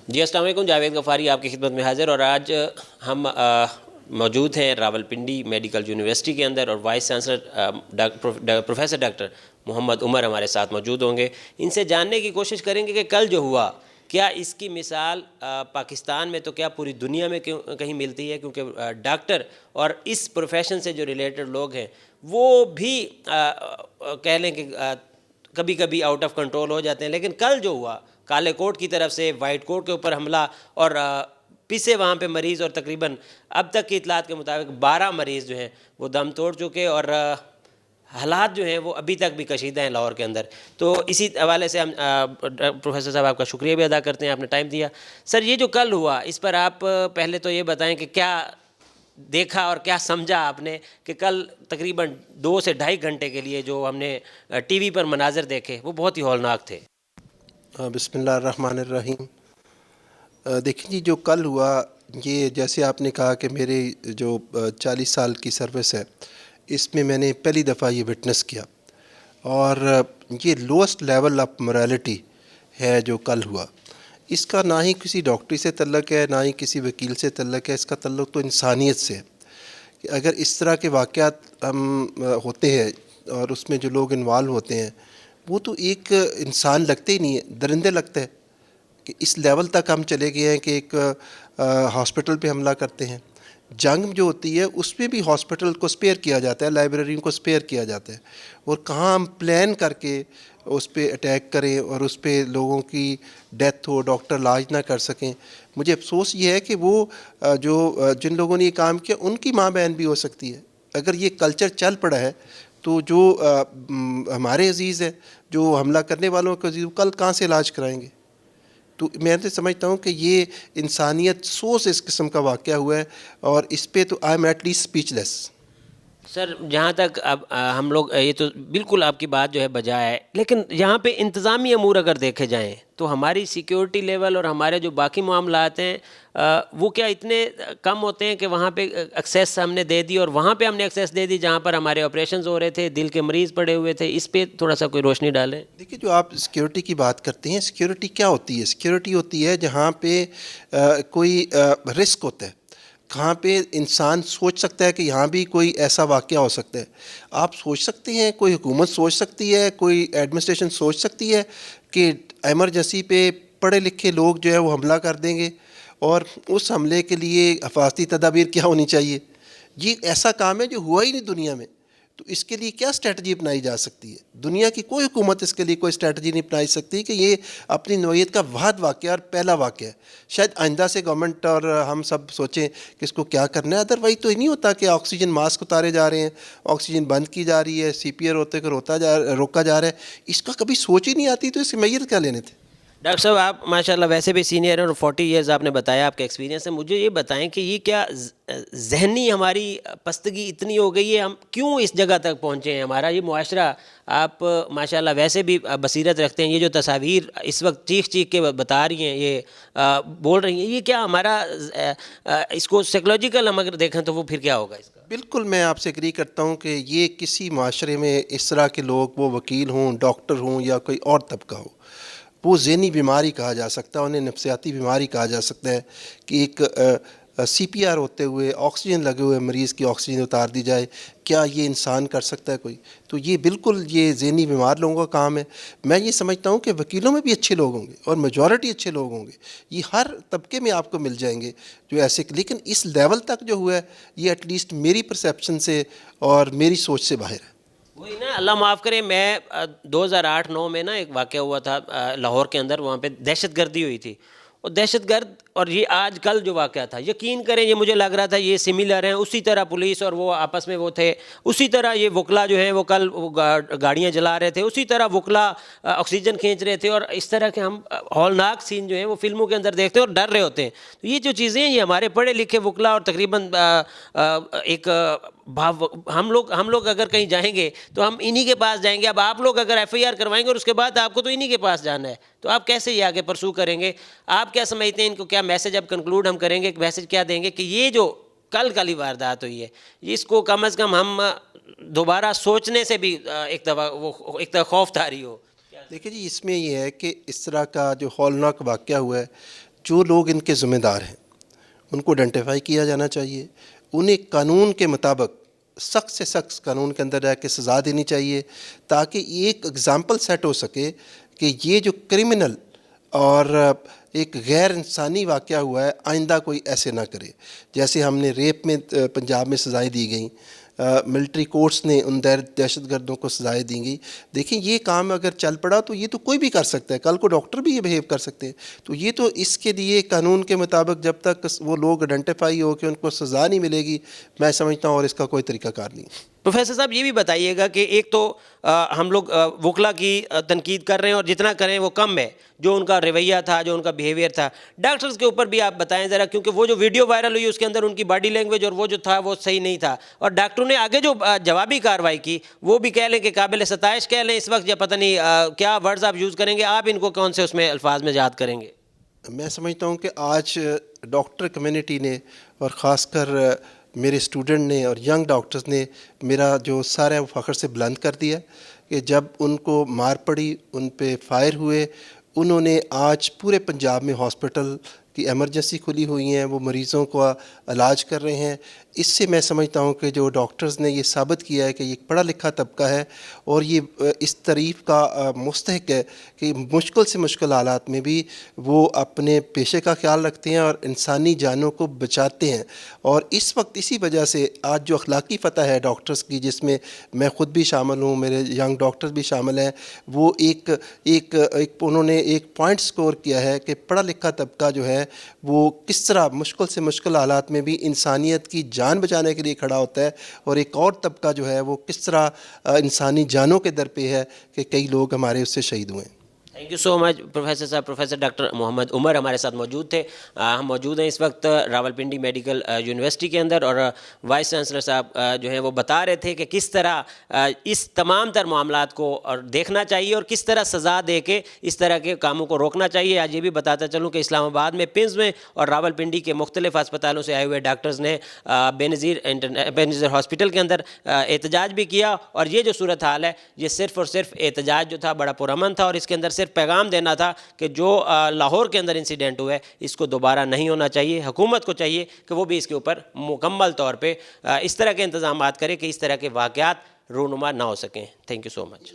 جی السلام علیکم، جاوید غفاری آپ کی خدمت میں حاضر، اور آج ہم موجود ہیں راولپنڈی میڈیکل یونیورسٹی کے اندر، اور vice chancellor professor doctor Muhammad Umar ہمارے ساتھ موجود ہوں گے۔ ان سے جاننے کی کوشش کریں گے کہ کل جو ہوا کیا اس کی مثال پاکستان میں تو کیا پوری دنیا میں کہیں ملتی ہے، کیونکہ ڈاکٹر اور اس پروفیشن سے جو ریلیٹڈ لوگ ہیں وہ بھی کہہ لیں کہ کبھی کبھی آؤٹ آف کنٹرول ہو جاتے ہیں، لیکن کل جو ہوا کالے کوٹ کی طرف سے وائٹ کوٹ کے اوپر حملہ، اور پیچھے وہاں پہ مریض، اور تقریباً اب تک کی اطلاعات کے مطابق 12 مریض جو ہیں وہ دم توڑ چکے، اور حالات جو ہیں وہ ابھی تک بھی کشیدہ ہیں لاہور کے اندر۔ تو اسی حوالے سے ہم پروفیسر صاحب آپ کا شکریہ بھی ادا کرتے ہیں، آپ نے ٹائم دیا۔ سر یہ جو کل ہوا اس پر آپ پہلے تو یہ بتائیں کہ کیا دیکھا اور کیا سمجھا آپ نے کہ کل تقریباً 2 سے 2.5 گھنٹے کے لیے جو ہم نے ٹی وی پر مناظر دیکھے وہ بہت ہی ہولناک تھے۔ بسم اللہ الرحمن الرحیم۔ دیکھیں جی، جو کل ہوا یہ جیسے آپ نے کہا کہ میرے جو 40 سال کی سروس ہے اس میں نے پہلی دفعہ یہ وٹنس کیا، اور یہ لوسٹ لیول آف morality ہے جو کل ہوا۔ اس کا نہ ہی کسی ڈاکٹری سے تعلق ہے، نہ ہی کسی وکیل سے تعلق ہے، اس کا تعلق تو انسانیت سے ہے کہ اگر اس طرح کے واقعات ہم ہوتے ہیں اور اس میں جو لوگ انوالو ہوتے ہیں وہ تو ایک انسان لگتے ہی نہیں ہے، درندے لگتے ہیں کہ اس لیول تک ہم چلے گئے ہیں کہ ایک ہاسپٹل پہ حملہ کرتے ہیں۔ جنگ جو ہوتی ہے اس میں بھی ہاسپٹل کو سپیئر کیا جاتا ہے، لائبریریوں کو سپیئر کیا جاتا ہے، اور کہاں ہم پلان کر کے اس پہ اٹیک کریں اور اس پہ لوگوں کی ڈیتھ ہو، ڈاکٹر علاج نہ کر سکیں۔ مجھے افسوس یہ ہے کہ وہ جن لوگوں نے یہ کام کیا ان کی ماں بہن بھی ہو سکتی ہے۔ اگر یہ کلچر چل پڑا ہے تو جو ہمارے عزیز ہیں، جو حملہ کرنے والوں کے عزیز، کل کہاں سے علاج کرائیں گے؟ تو میں تو سمجھتا ہوں کہ یہ انسانیت سوچ اس قسم کا واقعہ ہوا ہے، اور اس پہ تو I am at least speechless لیس۔ سر جہاں تک اب ہم لوگ یہ تو بالکل آپ کی بات جو ہے بجا ہے، لیکن یہاں پہ انتظامی امور اگر دیکھے جائیں تو ہماری سیکیورٹی لیول اور ہمارے جو باقی معاملات ہیں وہ کیا اتنے کم ہوتے ہیں کہ وہاں پہ ایکسیس ہم نے دے دی، اور وہاں پہ ہم نے ایکسیس دے دی جہاں پر ہمارے آپریشنز ہو رہے تھے، دل کے مریض پڑے ہوئے تھے؟ اس پہ تھوڑا سا کوئی روشنی ڈالیں۔ دیکھیے، جو آپ سیکیورٹی کی بات کرتے ہیں، سیکیورٹی کیا ہوتی ہے؟ سیکیورٹی ہوتی ہے جہاں پہ کوئی رسک ہوتا ہے، کہاں پہ انسان سوچ سکتا ہے کہ یہاں بھی کوئی ایسا واقعہ ہو سکتا ہے۔ آپ سوچ سکتے ہیں، کوئی حکومت سوچ سکتی ہے، کوئی ایڈمنسٹریشن سوچ سکتی ہے کہ ایمرجنسی پہ پڑھے لکھے لوگ جو ہے وہ حملہ کر دیں گے، اور اس حملے کے لیے حفاظتی تدابیر کیا ہونی چاہیے؟ یہ ایسا کام ہے جو ہوا ہی نہیں دنیا میں، تو اس کے لیے کیا اسٹریٹجی اپنائی جا سکتی ہے؟ دنیا کی کوئی حکومت اس کے لیے کوئی اسٹریٹجی نہیں اپنائی سکتی کہ یہ اپنی نوعیت کا واحد واقعہ اور پہلا واقعہ ہے۔ شاید آئندہ سے گورنمنٹ اور ہم سب سوچیں کہ اس کو کیا کرنا ہے، ادروائز تو یہ نہیں ہوتا کہ آکسیجن ماسک اتارے جا رہے ہیں، آکسیجن بند کی جا رہی ہے، سی پی آر ہوتے کر روکا جا رہا ہے۔ اس کا کبھی سوچ ہی نہیں آتی، تو اس کی میت کیا لینے تھے؟ ڈاکٹر صاحب آپ ماشاءاللہ ویسے بھی سینئر ہیں، اور 40 ایئرز آپ نے بتایا آپ کا ایکسپیرینس ہے۔ مجھے یہ بتائیں کہ یہ کیا ذہنی ہماری پستگی اتنی ہو گئی ہے، ہم کیوں اس جگہ تک پہنچے ہیں؟ ہمارا یہ معاشرہ، آپ ماشاءاللہ ویسے بھی بصیرت رکھتے ہیں، یہ جو تصاویر اس وقت چیخ چیخ کے بتا رہی ہیں، یہ بول رہی ہیں، یہ کیا ہمارا اس کو سائیکولوجیکل ہم اگر دیکھیں تو وہ پھر کیا ہوگا اس کا؟ بالکل میں آپ سے ایگری کرتا ہوں کہ یہ کسی معاشرے میں اس طرح کے لوگ، وہ وکیل ہوں، ڈاکٹر ہوں یا کوئی اور طبقہ ہو، وہ ذہنی بیماری کہا جا سکتا ہے، انہیں نفسیاتی بیماری کہا جا سکتا ہے کہ ایک سی پی آر ہوتے ہوئے، آکسیجن لگے ہوئے مریض کی آکسیجن اتار دی جائے، کیا یہ انسان کر سکتا ہے کوئی؟ تو یہ بالکل یہ ذہنی بیمار لوگوں کا کام ہے۔ میں یہ سمجھتا ہوں کہ وکیلوں میں بھی اچھے لوگ ہوں گے اور میجورٹی اچھے لوگ ہوں گے، یہ ہر طبقے میں آپ کو مل جائیں گے جو ایسے، لیکن اس لیول تک جو ہوا ہے یہ ایٹ لیسٹ میری پرسیپشن سے اور میری سوچ سے باہر ہے۔ وہی نا، اللہ معاف کرے، میں 2008-9 میں نا ایک واقعہ ہوا تھا لاہور کے اندر، وہاں پہ دہشت گردی ہوئی تھی، اور دہشت گرد اور یہ آج کل جو واقعہ تھا، یقین کریں یہ مجھے لگ رہا تھا یہ سملر ہیں، اسی طرح پولیس اور وہ آپس میں وہ تھے، اسی طرح یہ وکلا جو ہیں وہ کل گاڑیاں جلا رہے تھے، اسی طرح وکلا آکسیجن کھینچ رہے تھے، اور اس طرح کے ہم ہولناک سین جو ہیں وہ فلموں کے اندر دیکھتے ہیں اور ڈر رہے ہوتے ہیں۔ تو یہ جو چیزیں ہیں یہ ہمارے پڑھے لکھے وکلا اور تقریباً ایک ہم لوگ اگر کہیں جائیں گے تو ہم انہی کے پاس جائیں گے۔ اب آپ لوگ اگر ایف آئی آر کروائیں گے اور اس کے بعد آپ کو تو انہی کے پاس جانا ہے، تو آپ کیسے یہ آگے پرسو کریں گے؟ آپ کیا سمجھتے ہیں ان کو کیا میسج اب کنکلوڈ ہم کریں گے، ایک میسج کیا دیں گے کہ یہ جو کل ہی واردات ہوئی ہے اس کو کم از کم ہم دوبارہ سوچنے سے بھی ایک دفعہ خوف طاری ہو؟ دیکھیے جی، اس میں یہ ہے کہ اس طرح کا جو ہولناک واقعہ ہوا ہے جو لوگ ان کے ذمہ دار ہیں ان کو آئیڈینٹیفائی کیا جانا چاہیے، انہیں قانون کے مطابق سخت سے سخت قانون کے اندر رہ کے سزا دینی چاہیے، تاکہ ایک اگزامپل سیٹ ہو سکے کہ یہ جو کرمنل اور ایک غیر انسانی واقعہ ہوا ہے آئندہ کوئی ایسے نہ کرے۔ جیسے ہم نے ریپ میں پنجاب میں سزائیں دی گئیں، ملٹری کورٹس نے ان دہشت گردوں کو سزائیں دی گئی۔ دیکھیں یہ کام اگر چل پڑا تو یہ تو کوئی بھی کر سکتا ہے، کل کو ڈاکٹر بھی یہ بہیو کر سکتے ہیں۔ تو یہ تو اس کے لیے قانون کے مطابق جب تک وہ لوگ آئیڈینٹیفائی ہو کہ ان کو سزا نہیں ملے گی، میں سمجھتا ہوں اور اس کا کوئی طریقہ کار نہیں۔ پروفیسر صاحب یہ بھی بتائیے گا کہ ایک تو ہم لوگ وکلا کی تنقید کر رہے ہیں اور جتنا کریں وہ کم ہے، جو ان کا رویہ تھا، جو ان کا بیہیویئر تھا، ڈاکٹرز کے اوپر بھی آپ بتائیں ذرا، کیونکہ وہ جو ویڈیو وائرل ہوئی اس کے اندر ان کی باڈی لینگویج اور وہ جو تھا وہ صحیح نہیں تھا، اور ڈاکٹروں نے آگے جو جوابی کارروائی کی وہ بھی کہہ لیں کہ قابل ستائش کہہ لیں اس وقت، یا پتہ نہیں کیا ورڈز آپ یوز کریں گے، آپ ان کو کون سے اس میں الفاظ میں یاد کریں گے؟ میں سمجھتا ہوں کہ آج ڈاکٹر کمیونٹی نے اور خاص کر میرے اسٹوڈنٹ نے اور ینگ ڈاکٹرز نے میرا جو سارا وہ فخر سے بلند کر دیا کہ جب ان کو مار پڑی، ان پہ فائر ہوئے، انہوں نے آج پورے پنجاب میں ہاسپٹل کی ایمرجنسی کھلی ہوئی ہیں، وہ مریضوں کو علاج کر رہے ہیں۔ اس سے میں سمجھتا ہوں کہ جو ڈاکٹرز نے یہ ثابت کیا ہے کہ یہ پڑھا لکھا طبقہ ہے اور یہ اس تعریف کا مستحق ہے کہ مشکل سے مشکل حالات میں بھی وہ اپنے پیشے کا خیال رکھتے ہیں اور انسانی جانوں کو بچاتے ہیں۔ اور اس وقت اسی وجہ سے آج جو اخلاقی فتح ہے ڈاکٹرز کی، جس میں میں خود بھی شامل ہوں، میرے ینگ ڈاکٹرز بھی شامل ہیں، وہ ایک انہوں نے ایک پوائنٹ سکور کیا ہے کہ پڑھا لکھا طبقہ جو ہے وہ کس طرح مشکل سے مشکل حالات میں بھی انسانیت کی جان بچانے کے لیے کھڑا ہوتا ہے، اور ایک اور طبقہ جو ہے وہ کس طرح انسانی جانوں کے در پہ ہے کہ کئی لوگ ہمارے اس سے شہید ہوئے ہیں۔ Thank you so much professor صاحب۔ پروفیسر ڈاکٹر محمد عمر ہمارے ساتھ موجود تھے۔ ہم موجود ہیں اس وقت راولپنڈی میڈیکل یونیورسٹی کے اندر، اور وائس چانسلر صاحب جو ہیں وہ بتا رہے تھے کہ کس طرح اس تمام تر معاملات کو اور دیکھنا چاہیے اور کس طرح سزا دے کے اس طرح کے کاموں کو روکنا چاہیے۔ آج یہ بھی بتاتا چلوں کہ اسلام آباد میں، پنز میں اور راولپنڈی کے مختلف ہسپتالوں سے آئے ہوئے ڈاکٹرز نے بے نظیر ہاسپٹل کے اندر احتجاج بھی کیا، اور یہ جو صورتحال ہے یہ صرف اور صرف احتجاج جو تھا بڑا پرامن تھا، اور اس کے اندر صرف پیغام دینا تھا کہ جو لاہور کے اندر انسیڈنٹ ہوا ہے اس کو دوبارہ نہیں ہونا چاہیے۔ حکومت کو چاہیے کہ وہ بھی اس کے اوپر مکمل طور پہ اس طرح کے انتظامات کرے کہ اس طرح کے واقعات رونما نہ ہو سکیں۔ Thank you so much.